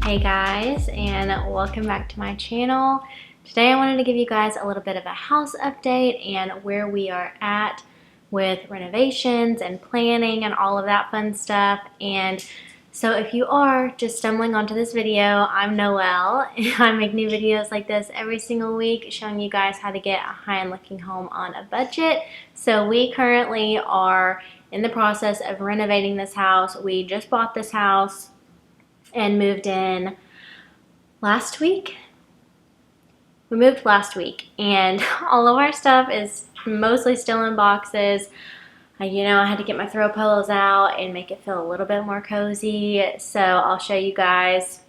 Hey guys, and welcome back to my channel. Today I wanted to give you guys a little bit of a house update and where we are at with renovations and planning and all of that fun stuff. And so if you are just stumbling onto this video, I'm Noelle and I make new videos like this every single week showing you guys how to get a high-end looking home on a budget. So we currently are in the process of renovating this house. We just bought this house and moved in last week. We moved last week and all of our stuff is mostly still in boxes. I had to get my throw pillows out and make it feel a little bit more cozy. So I'll show you guys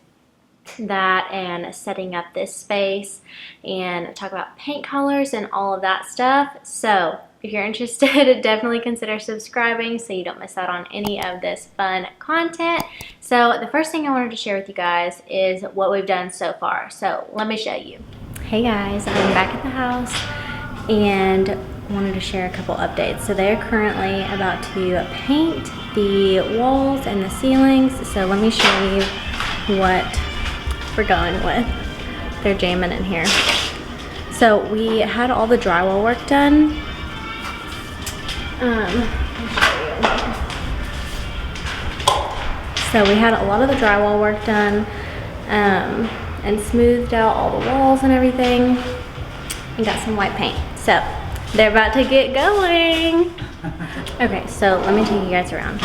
that and setting up this space and talk about paint colors and all of that stuff. So if you're interested, definitely consider subscribing so you don't miss out on any of this fun content. So the first thing I wanted to share with you guys is what we've done so far. So let me show you. Hey guys, I'm back at the house and wanted to share a couple updates. So they're currently about to paint the walls and the ceilings. So let me show you what we're going with. They're jamming in here. So we had all the drywall work done. Let me show you. So we had a lot of the drywall work done and smoothed out all the walls and everything and got some white paint. So they're about to get going. Okay, so let me take you guys around.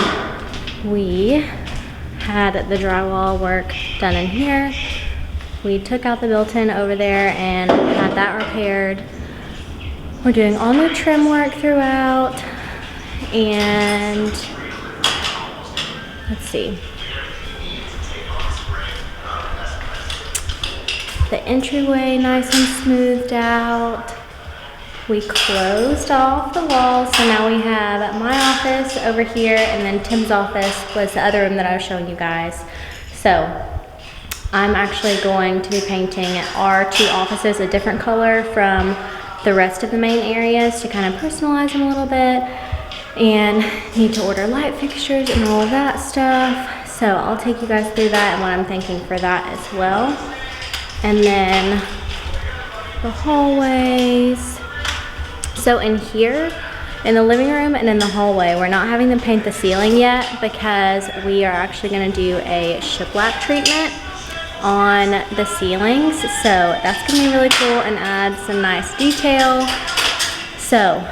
We had the drywall work done in here. We took out the built-in over there and had that repaired. We're doing all new trim work throughout. And let's see. The entryway nice and smoothed out. We closed off the walls, so now we have my office over here, and then Tim's office was the other room that I was showing you guys. So I'm actually going to be painting our two offices a different color from the rest of the main areas to kind of personalize them a little bit, and need to order light fixtures and all of that stuff. So I'll take you guys through that and what I'm thinking for that as well. And then the hallways. So in here, in the living room and in the hallway, we're not having them paint the ceiling yet because we are actually gonna do a shiplap treatment on the ceilings. So that's gonna be really cool and add some nice detail. So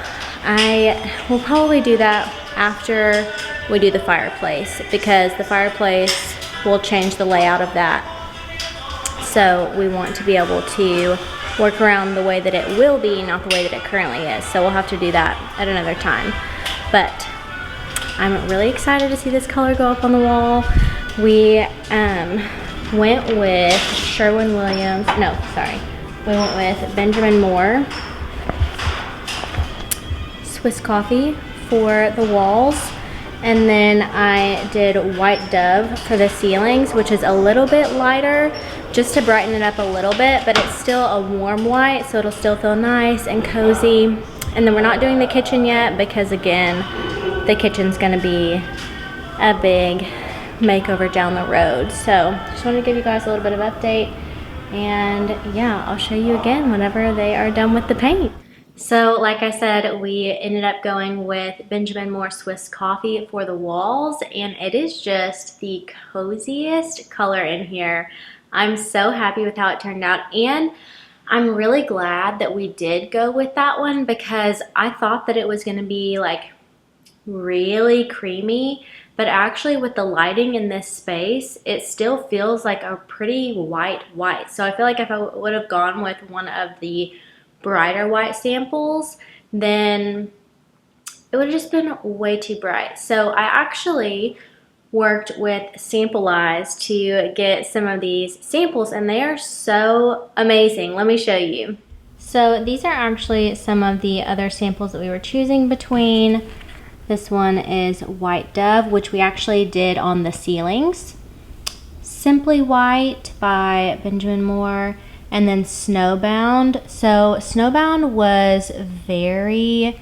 I will probably do that after we do the fireplace because the fireplace will change the layout of that. So we want to be able to work around the way that it will be, not the way that it currently is. So we'll have to do that at another time. But I'm really excited to see this color go up on the wall. We went with Sherwin-Williams. No, sorry. We went with Benjamin Moore Swiss Coffee for the walls. And then I did White Dove for the ceilings, which is a little bit lighter, just to brighten it up a little bit, but it's still a warm white, so it'll still feel nice and cozy. And then we're not doing the kitchen yet because, again, the kitchen's gonna be a big makeover down the road. So just wanted to give you guys a little bit of update, and yeah, I'll show you again whenever they are done with the paint. So like I said, we ended up going with Benjamin Moore Swiss Coffee for the walls, and it is just the coziest color in here. I'm so happy with how it turned out, and I'm really glad that we did go with that one because I thought that it was gonna be like really creamy, but actually with the lighting in this space, it still feels like a pretty white. So I feel like if I would have gone with one of the brighter white samples, then it would have just been way too bright. So I actually worked with Samplize to get some of these samples, and they are so amazing. Let me show you. So these are actually some of the other samples that we were choosing between. This one is White Dove, which we actually did on the ceilings. Simply White by Benjamin Moore, and then Snowbound. So Snowbound was very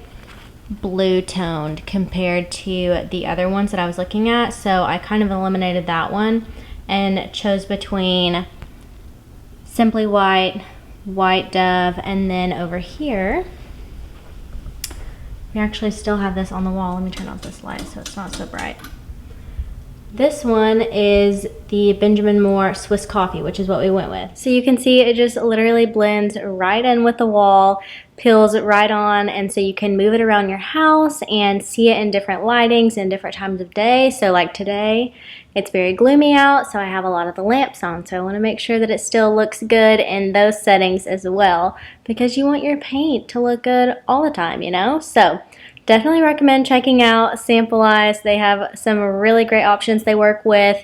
blue toned compared to the other ones that I was looking at, so I kind of eliminated that one. and chose between Simply White, White Dove, and then over here, we actually still have this on the wall. Let me turn off this light so it's not so bright. This one is the Benjamin Moore Swiss Coffee, which is what we went with. So you can see it just literally blends right in with the wall, peels right on, and so you can move it around your house and see it in different lightings and different times of day. So like today, it's very gloomy out, so I have a lot of the lamps on. So I want to make sure that it still looks good in those settings as well, because you want your paint to look good all the time, you know? So definitely recommend checking out Samplize. They have some really great options. They work with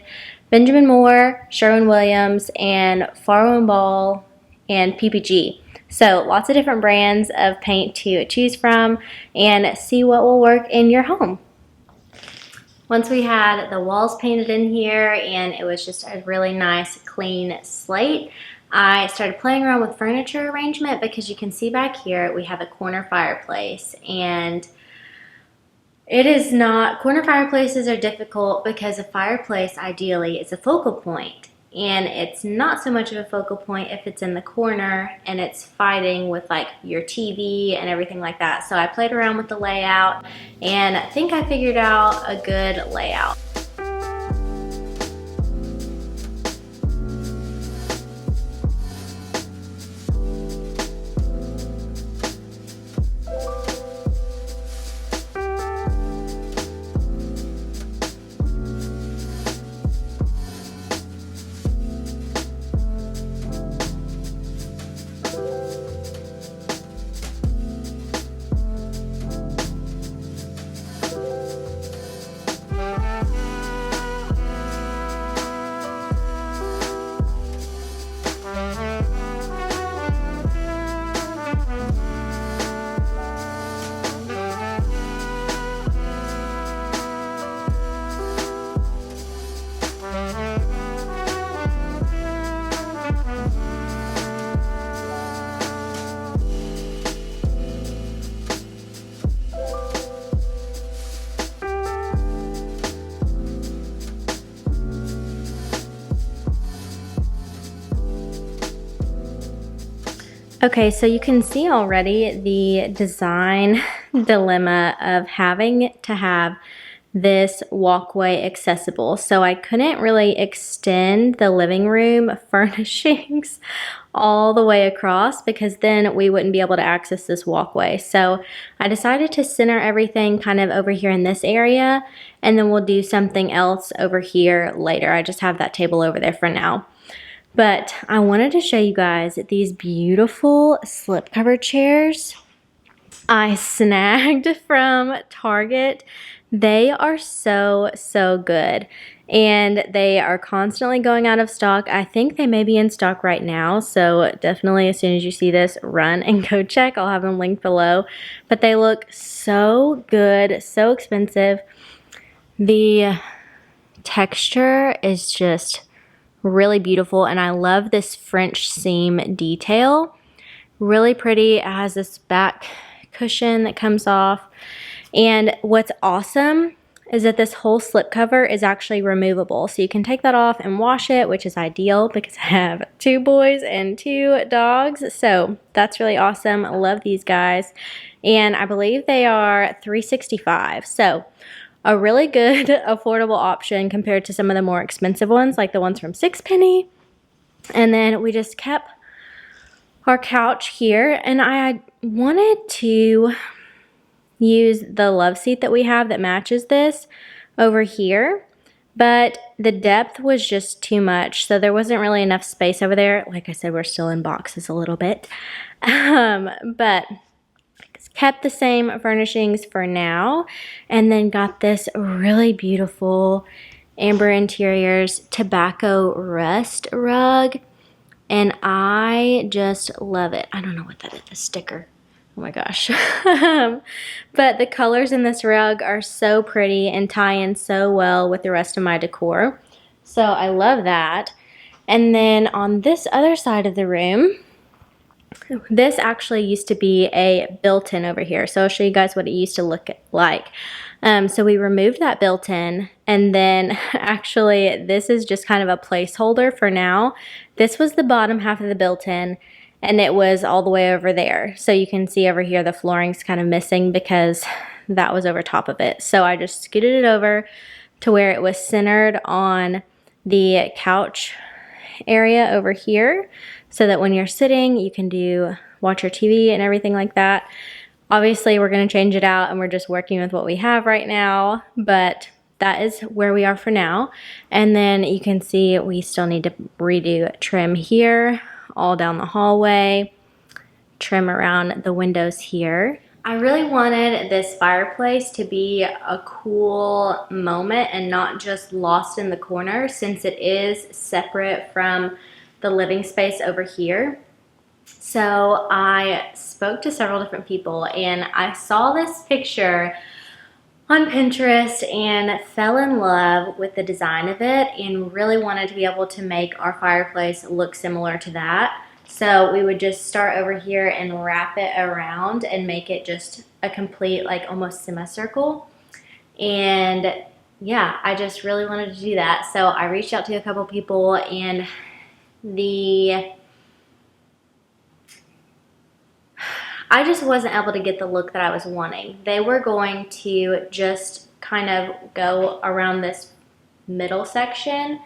Benjamin Moore, Sherwin-Williams, and Farrow & Ball, and PPG. So lots of different brands of paint to choose from and see what will work in your home. Once we had the walls painted in here and it was just a really nice clean slate, I started playing around with furniture arrangement, because you can see back here we have a corner fireplace, and it is not, corner fireplaces are difficult because a fireplace ideally is a focal point, and it's not so much of a focal point if it's in the corner and it's fighting with like your TV and everything like that. So I played around with the layout and I think I figured out a good layout. Okay, so you can see already the design dilemma of having to have this walkway accessible. So I couldn't really extend the living room furnishings all the way across, because then we wouldn't be able to access this walkway. So I decided to center everything kind of over here in this area, and then we'll do something else over here later. I just have that table over there for now. But I wanted to show you guys these beautiful slipcover chairs I snagged from Target. They are so good, and they are constantly going out of stock. I think they may be in stock right now, so definitely as soon as you see this, run and go check. I'll have them linked below. But they look so good, so expensive. The texture is just really beautiful, and I love this French seam detail. Really pretty. It has this back cushion that comes off, and what's awesome is that this whole slipcover is actually removable, so you can take that off and wash it, which is ideal because I have 2 boys and 2 dogs, so that's really awesome. I love these guys, and I believe they are $3.65, so a really good affordable option compared to some of the more expensive ones, like the ones from Sixpenny. And then we just kept our couch here, and I wanted to use the love seat that we have that matches this over here, but the depth was just too much, so there wasn't really enough space over there. Like I said, we're still in boxes a little bit, but kept the same furnishings for now, and then got this really beautiful Amber Interiors tobacco rust rug, and I just love it. I don't know what that is, a sticker. Oh my gosh. But the colors in this rug are so pretty and tie in so well with the rest of my decor, so I love that. And then on this other side of the room, This actually used to be a built-in over here, so I'll show you guys what it used to look like. So we removed that built-in, and then actually this is just kind of a placeholder for now. This was the bottom half of the built-in, and it was all the way over there. So you can see over here the flooring's kind of missing because that was over top of it. So I just scooted it over to where it was centered on the couch area over here, so that when you're sitting you can watch your TV and everything like that. Obviously we're going to change it out and we're just working with what we have right now, but that is where we are for now. And then you can see we still need to redo trim here, all down the hallway, trim around the windows here. I really wanted this fireplace to be a cool moment and not just lost in the corner, since it is separate from the living space over here. So I spoke to several different people and I saw this picture on Pinterest and fell in love with the design of it and really wanted to be able to make our fireplace look similar to that. So we would just start over here and wrap it around and make it just a complete, like almost semicircle. And yeah, I just really wanted to do that. So I reached out to a couple people, and I just wasn't able to get the look that I was wanting. They were going to just kind of go around this middle section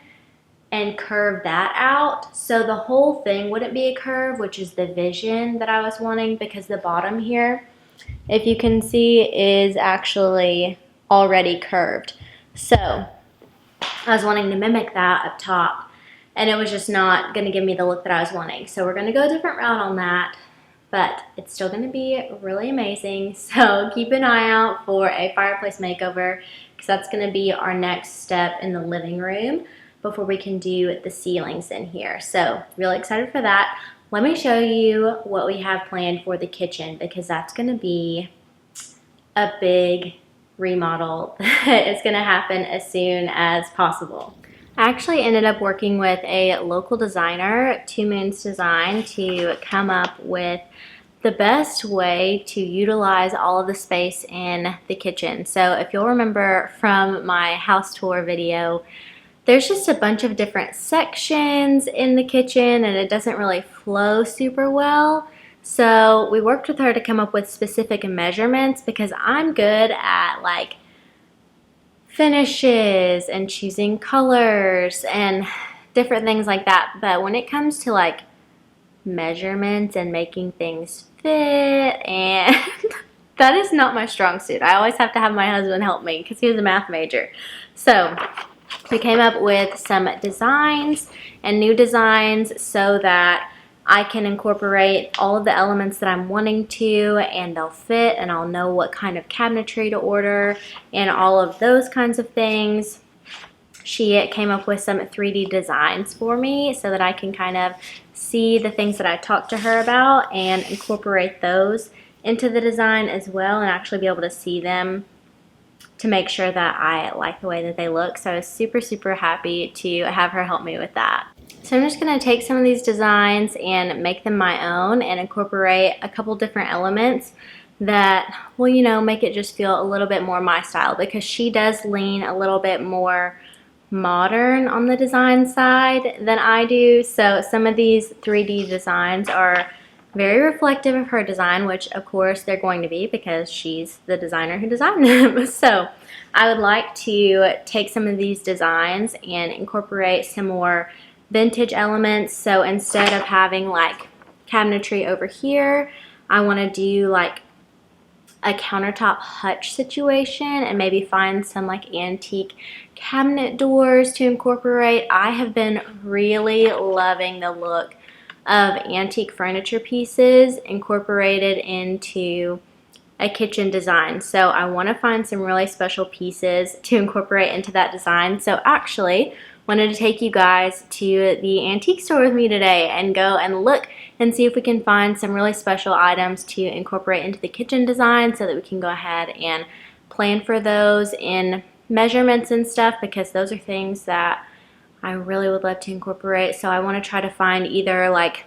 and curve that out. So the whole thing wouldn't be a curve, which is the vision that I was wanting, because the bottom here, if you can see, is actually already curved. So I was wanting to mimic that up top, and it was just not going to give me the look that I was wanting. So we're going to go a different route on that, but it's still going to be really amazing. So keep an eye out for a fireplace makeover, because that's going to be our next step in the living room before we can do the ceilings in here. So really excited for that. Let me show you what we have planned for the kitchen, because that's going to be a big remodel that is going to happen as soon as possible. I actually ended up working with a local designer, Two Moons Design, to come up with the best way to utilize all of the space in the kitchen. So if you'll remember from my house tour video, there's just a bunch of different sections in the kitchen and it doesn't really flow super well. So we worked with her to come up with specific measurements, because I'm good at like finishes and choosing colors and different things like that. But when it comes to like measurements and making things fit, and that is not my strong suit. I always have to have my husband help me because he was a math major. So we came up with some designs and new designs so that I can incorporate all of the elements that I'm wanting to, and they'll fit, and I'll know what kind of cabinetry to order and all of those kinds of things. She came up with some 3D designs for me so that I can kind of see the things that I talked to her about and incorporate those into the design as well, and actually be able to see them to make sure that I like the way that they look. So I was super, super happy to have her help me with that. So I'm just going to take some of these designs and make them my own and incorporate a couple different elements that will, you know, make it just feel a little bit more my style, because she does lean a little bit more modern on the design side than I do. So some of these 3D designs are very reflective of her design, which of course they're going to be because she's the designer who designed them. So I would like to take some of these designs and incorporate some more vintage elements. So instead of having like cabinetry over here, I want to do like a countertop hutch situation and maybe find some like antique cabinet doors to incorporate. I have been really loving the look of antique furniture pieces incorporated into a kitchen design. So I want to find some really special pieces to incorporate into that design. So actually wanted to take you guys to the antique store with me today and go and look and see if we can find some really special items to incorporate into the kitchen design, so that we can go ahead and plan for those in measurements and stuff, because those are things that I really would love to incorporate. So I want to try to find either like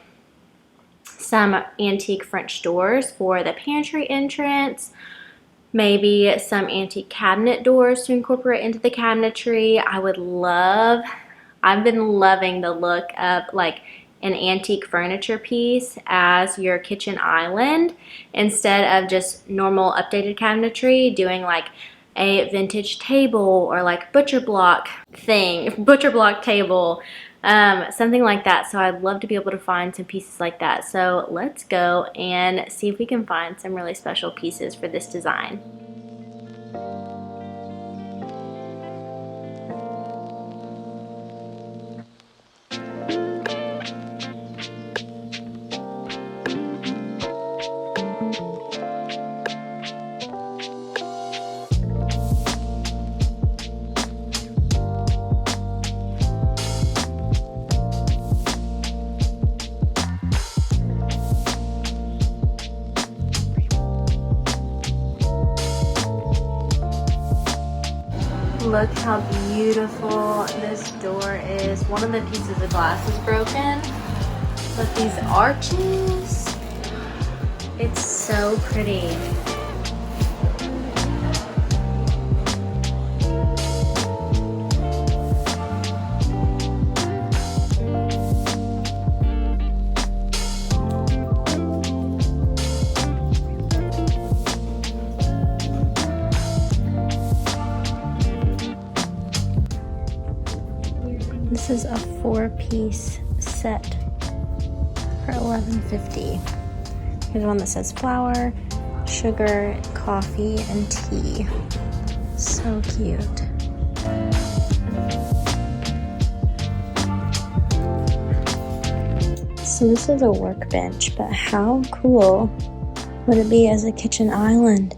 some antique French doors for the pantry entrance, maybe some antique cabinet doors to incorporate into the cabinetry. I've been loving the look of like an antique furniture piece as your kitchen island instead of just normal updated cabinetry, doing like a vintage table or like butcher block table, something like that. So I'd love to be able to find some pieces like that. So let's go and see if we can find some really special pieces for this design. Look how beautiful this door is. One of the pieces of glass is broken, but these arches, it's so pretty. This is a 4-piece set for $11.50. Here's one that says flour, sugar, coffee, and tea. So cute. So this is a workbench, but how cool would it be as a kitchen island?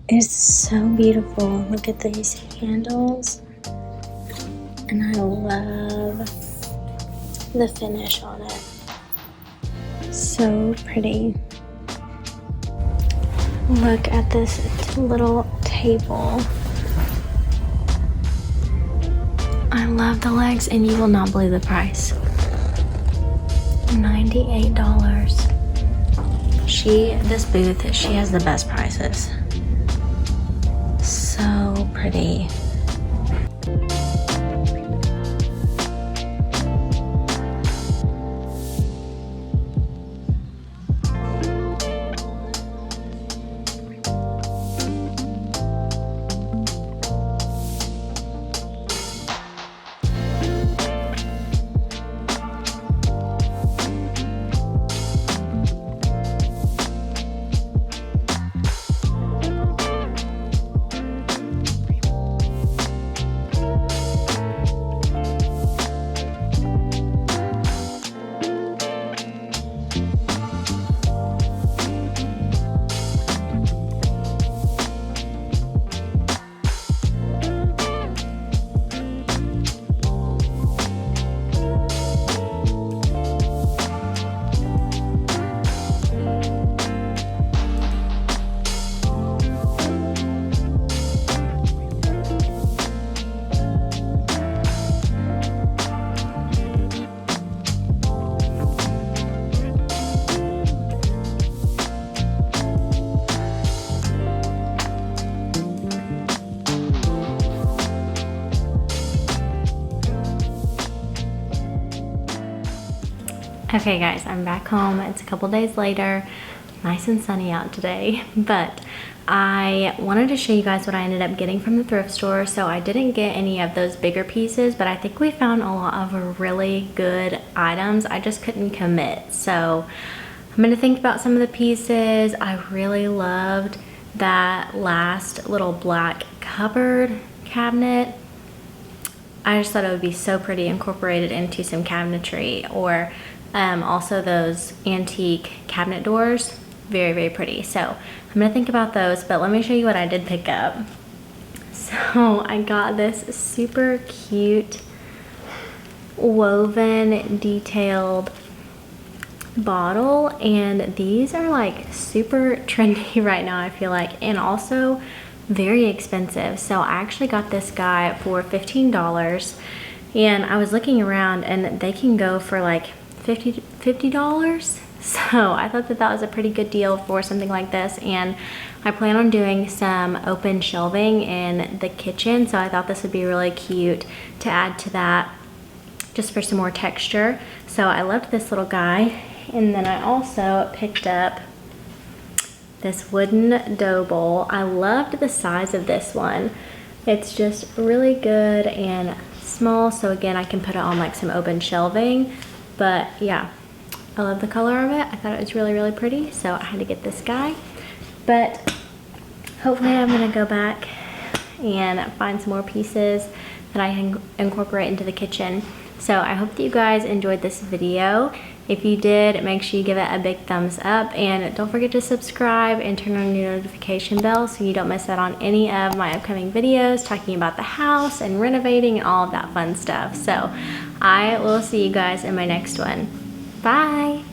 It's so beautiful. Look at these handles. And I love the finish on it. So pretty. Look at this little table. I love the legs, and you will not believe the price. $98. This booth, she has the best prices. So pretty. Okay guys, I'm back home. It's a couple days later. Nice and sunny out today, but I wanted to show you guys what I ended up getting from the thrift store. So I didn't get any of those bigger pieces, but I think we found a lot of really good items. I just couldn't commit. So I'm gonna think about some of the pieces. I really loved that last little black cupboard cabinet. I just thought it would be so pretty incorporated into some cabinetry, or also those antique cabinet doors. Very, very pretty. So I'm gonna think about those, but let me show you what I did pick up. So I got this super cute woven detailed bottle, and these are like super trendy right now, I feel like, and also very expensive. So I actually got this guy for $15, and I was looking around and they can go for like $50. So I thought that that was a pretty good deal for something like this, and I plan on doing some open shelving in the kitchen, so I thought this would be really cute to add to that just for some more texture. So I loved this little guy. And then I also picked up this wooden dough bowl. I loved the size of this one. It's just really good and small, so again I can put it on like some open shelving. But yeah, I love the color of it. I thought it was really, really pretty, so I had to get this guy. But hopefully I'm gonna go back and find some more pieces that I can incorporate into the kitchen. So I hope that you guys enjoyed this video. If you did, make sure you give it a big thumbs up, and don't forget to subscribe and turn on your notification bell so you don't miss out on any of my upcoming videos talking about the house and renovating and all of that fun stuff. So I will see you guys in my next one. Bye!